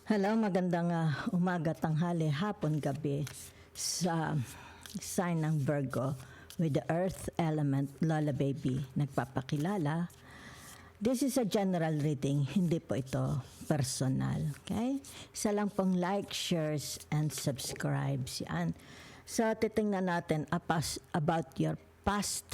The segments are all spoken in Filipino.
Hello, magandang umaga, tanghali, hapon, gabi sa sign ng Virgo with the earth element, Lola Baby, nagpapakilala. This is a general reading, hindi po ito personal. Okay? Isa lang pong like, shares, and subscribes. Yan. So, titingnan natin about your past,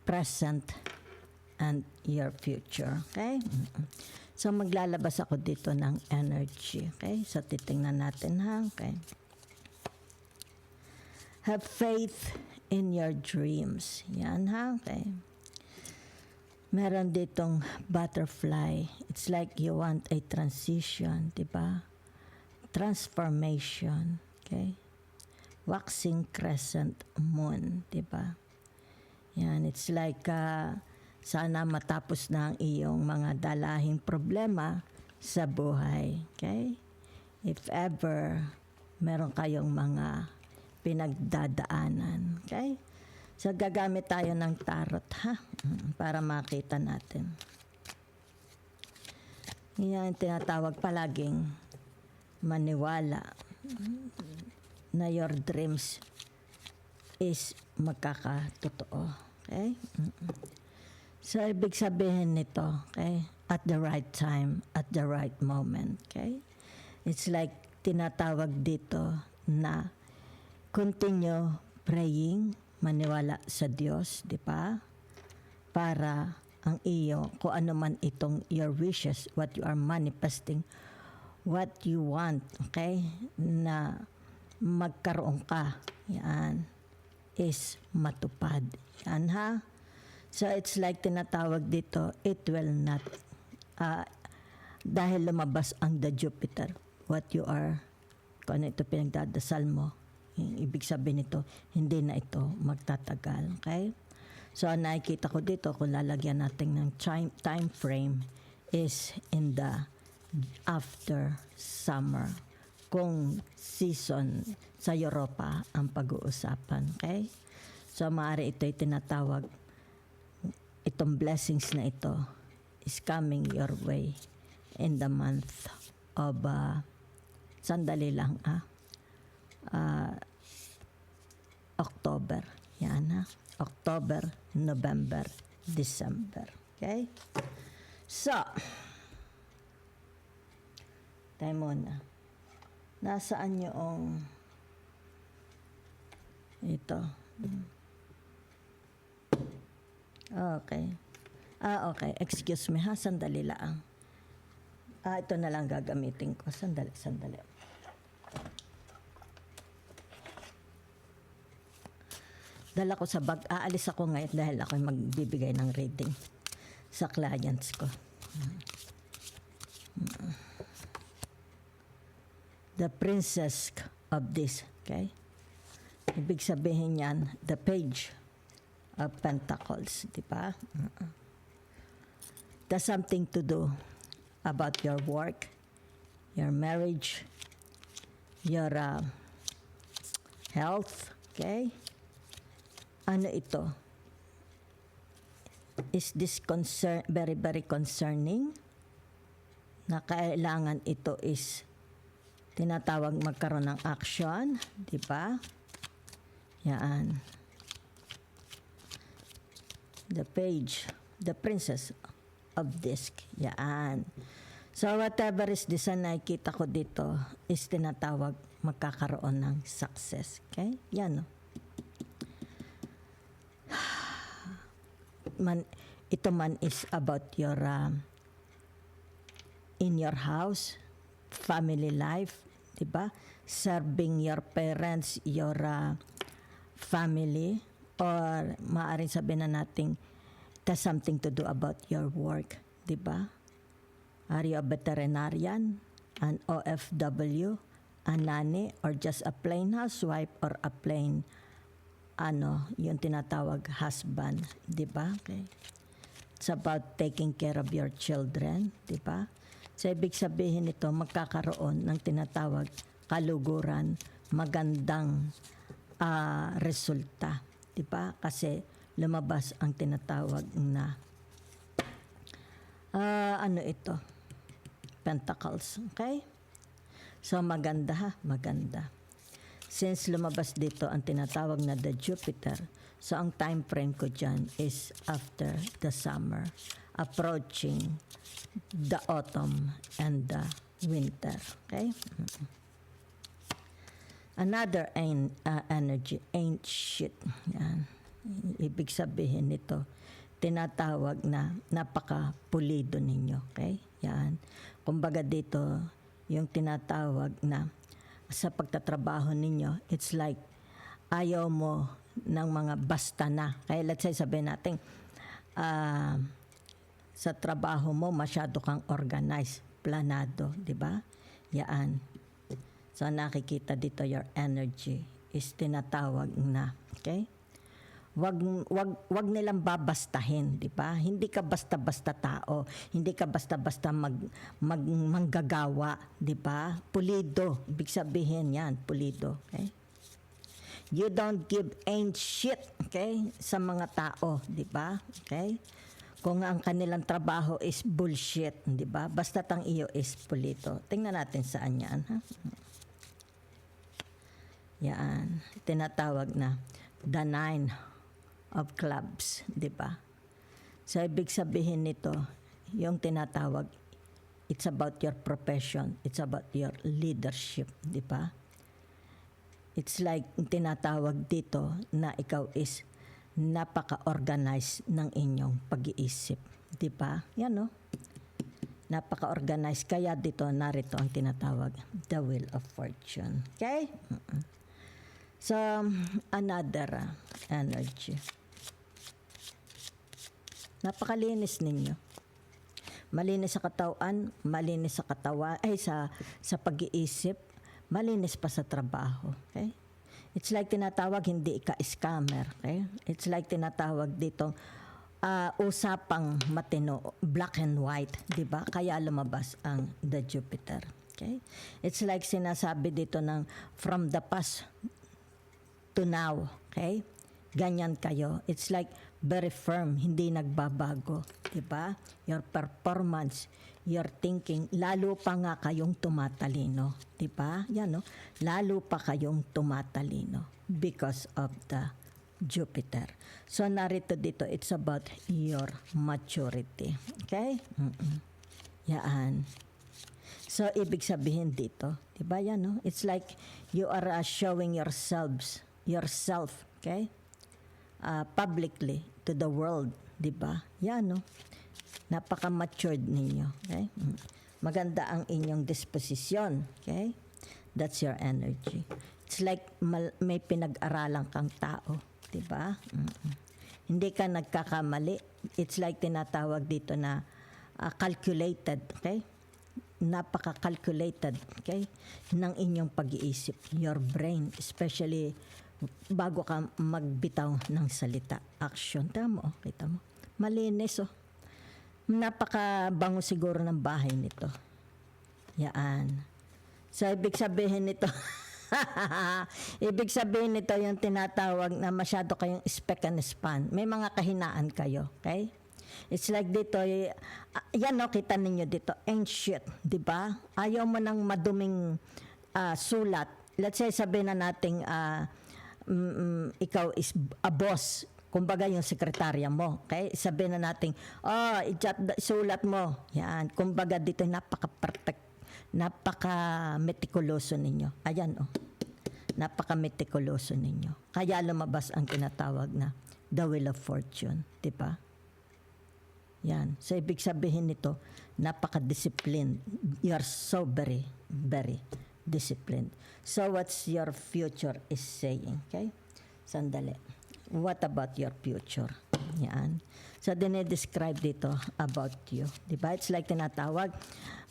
present, and your future. Okay? So, maglalabas ako dito ng energy. Okay? So, titingnan natin ha. Okay? Have faith in your dreams. Yan ha. Okay? Meron ditong butterfly. It's like you want a transition, diba? Transformation. Okay? Waxing crescent moon, diba? Yan. It's like sana matapos na ang iyong mga dalahing problema sa buhay. Okay? If ever meron kayong mga pinagdadaanan. Okay? So, gagamit tayo ng tarot, ha? Para makita natin. Yan, tinatawag palaging maniwala na your dreams is magkakatotoo. Okay? So, ibig sabihin nito, okay? At the right time, at the right moment, okay? It's like tinatawag dito na continue praying, maniwala sa Diyos, di ba? Para ang iyo, kung ano man itong your wishes, what you are manifesting, what you want, okay? Na magkaroon ka, yan, is matupad. Yan ha? So, it's like tinatawag dito, it will not, dahil lumabas ang the Jupiter, what you are, kung ano ito pinagdadasal mo, ibig sabihin nito, hindi na ito magtatagal. Okay? So, nakikita ko dito, kung lalagyan natin ng time frame, is in the after summer. Kung season sa Europa ang pag-uusapan. Okay? So, maaari ito'y tinatawag, itong blessings na ito is coming your way in the month of sandali lang October. Yan ha. October, November, December. Okay? So, tayo muna. Nasaan yung ito? Okay. Okay. Excuse me ha. Sandali lang. Ito na lang gagamitin ko. Sandali. Dala ko sa bag. Aalis ako ngayon dahil ako magbibigay ng reading sa clients ko. The princess of this. Okay? Ibig sabihin yan, the page of Pentacles, di ba? There's something to do about your work, your marriage, your health, okay? Ano ito? Is this very, very concerning? Na kailangan ito is tinatawag magkaroon ng action, di ba? Yan. The page, the princess of disc. Yan. So, whatever is this na nakikita ko dito is tinatawag magkakaroon ng success. Okay? Yan. Ito man is about your in your house, family life, diba? Serving your parents, your family, or maaaring sabihin na natin, it has something to do about your work, di ba? Are you a veterinarian, an OFW, a nanny, or just a plain housewife, or a plain, yung tinatawag husband, di ba? Okay. It's about taking care of your children, di ba? So, ibig sabihin nito, magkakaroon ng tinatawag kaluguran, magandang resulta. Diba? Kasi lumabas ang tinatawag na ano ito? Pentacles. Okay? So maganda ha, maganda. Since lumabas dito ang tinatawag na the Jupiter, so ang time frame ko dyan is after the summer, approaching the autumn and the winter. Okay? Another energy, ain't shit. Yan. Ibig sabihin nito, tinatawag na napaka-pulido ninyo. Okay? Yan. Kumbaga dito, yung tinatawag na sa pagtatrabaho ninyo, it's like ayaw mo ng mga basta na. Kaya let's say sabihin natin, sa trabaho mo masyado kang organized, planado, di ba? Yan. So nakikita dito your energy is tinatawag na, okay? Wag nilang babastahin, di ba? Hindi ka basta-basta tao, hindi ka basta-basta manggagawa, di ba? Pulido, ibig sabihin yan, pulido, okay? You don't give ain't shit, okay? Sa mga tao, di ba? Okay? Kung ang kanilang trabaho is bullshit, di ba? Basta tang iyo is pulido. Tingnan natin saan yan, ha? Yan, tinatawag na the 9 of clubs, di ba? So, ibig sabihin nito, yung tinatawag, it's about your profession, it's about your leadership, di ba? It's like tinatawag dito na ikaw is napaka-organized ng inyong pag-iisip, di ba? Yan, no? Napaka-organized, kaya dito, narito ang tinatawag, the wheel of fortune. Okay? So, another energy. Napakalinis ninyo. Malinis sa katawan, malinis sa katawan, sa pag-iisip, malinis pa sa trabaho. Okay? It's like tinatawag, hindi ka scammer. Okay? It's like tinatawag dito, usapang matino, black and white, di ba? Kaya lumabas ang the Jupiter. Okay? It's like sinasabi dito ng from the past to now, okay? Ganyan kayo. It's like very firm, hindi nagbabago, 'di ba? Your performance, your thinking, lalo pa nga kayong tumatalino, 'di ba? Yan, no? Lalo pa kayong tumatalino because of the Jupiter. So narito dito, it's about your maturity. Okay? Yan. So ibig sabihin dito, 'di ba yan, no? It's like you are showing yourself, okay? Publicly to the world, 'di ba? Yan, no? Napaka-matured ninyo, okay? Maganda ang inyong disposisyon, okay? That's your energy. It's like may pinag-aralan kang tao, 'di ba? Hindi ka nagkakamali. It's like tinatawag dito na calculated, okay? Napaka-calculated, okay? Ng inyong pag-iisip, your brain, especially bago ka magbitaw ng salita, action. Tama mo, kita mo. Malinis, oh. Napakabango siguro ng bahay nito. Yan. So, ibig sabihin nito, yung tinatawag na masyado kayong spec and span. May mga kahinaan kayo, okay? It's like dito, yan, no, kita ninyo dito, ain't shit, di ba? Ayaw mo ng maduming sulat. Let's say, sabihin na natin, ikaw is a boss, kumbaga yung sekretarya mo, okay? Sabihin na natin, sulat mo. Yan, kumbaga dito napaka-perfect, napaka-metikuloso ninyo. Ayan, oh. Napaka-metikuloso ninyo. Kaya lumabas ang tinatawag na the wheel of fortune, di ba? Yan. So, ibig sabihin nito, napaka-disciplined. You're so very, very disciplined. So, what's your future is saying? Okay? Sandali. What about your future? Yan. So, dinidescribe dito about you. Diba? It's like tinatawag,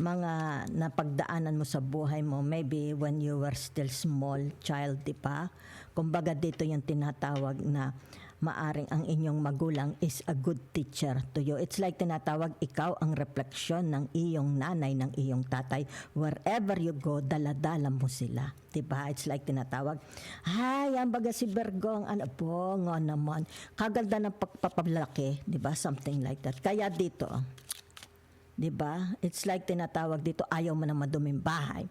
mga napagdaanan mo sa buhay mo, maybe when you were still small child, diba? Kumbaga dito yung tinatawag na maaring ang inyong magulang is a good teacher to you. It's like tinatawag, ikaw ang refleksyon ng iyong nanay, ng iyong tatay. Wherever you go, daladala mo sila. Diba? It's like tinatawag, yan baga si Virgo, ano po, nga naman. Kaganda ng pagpapablaki. Diba? Something like that. Kaya dito, diba? It's like tinatawag dito, ayaw mo na maduming bahay.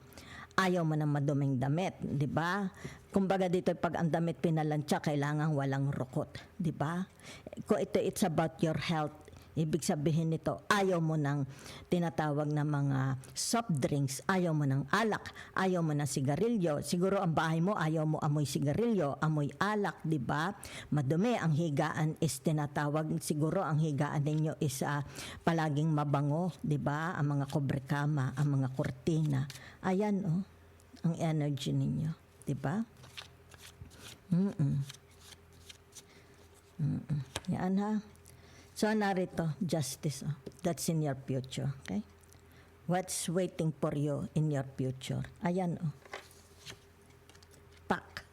ayaw mo ng maduming damit, di ba? Kumbaga dito, pag ang damit pinalansya, kailangan walang rukot, di ba? Kung it's about your health, ibig sabihin nito, ayaw mo ng tinatawag na mga soft drinks, ayaw mo ng alak, ayaw mo ng sigarilyo. Siguro ang bahay mo, ayaw mo amoy sigarilyo, amoy alak, di ba? Madumi, ang higaan is tinatawag, siguro ang higaan ninyo is palaging mabango, di ba? Ang mga kobrekama, ang mga kurtina. Ayan, oh, ang energy ninyo, di ba? Yan ha. So, narito, justice. Oh. That's in your future. Okay? What's waiting for you in your future? Ayan, oh. Pak.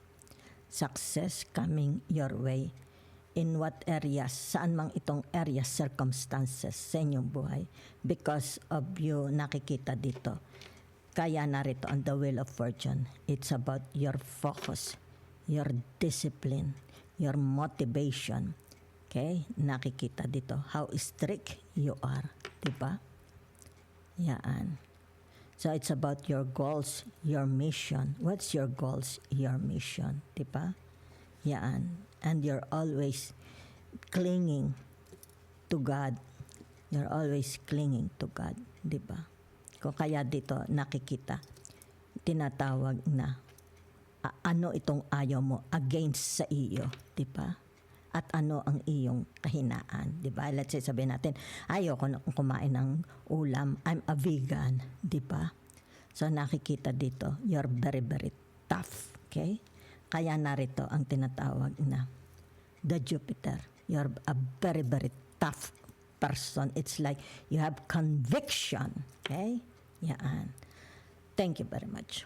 Success coming your way. In what areas? Saan mang itong areas, circumstances sa inyong buhay? Because of you, nakikita dito. Kaya narito on the Wheel of Fortune. It's about your focus, your discipline, your motivation. Okay? Nakikita dito how strict you are. Diba? Yan. So, it's about your goals, your mission. What's your goals, your mission? Diba? Yan. And you're always clinging to God. You're always clinging to God. Diba? Kung kaya dito nakikita, tinatawag na ano itong ayaw mo against sa iyo. Diba? At ano ang iyong kahinaan, di ba? Let's say, sabihin natin, ayoko na kumain ng ulam, I'm a vegan, di ba? So, nakikita dito, you're very, very tough, okay? Kaya narito ang tinatawag na the Jupiter. You're a very, very tough person. It's like you have conviction, okay? Yan. Thank you very much.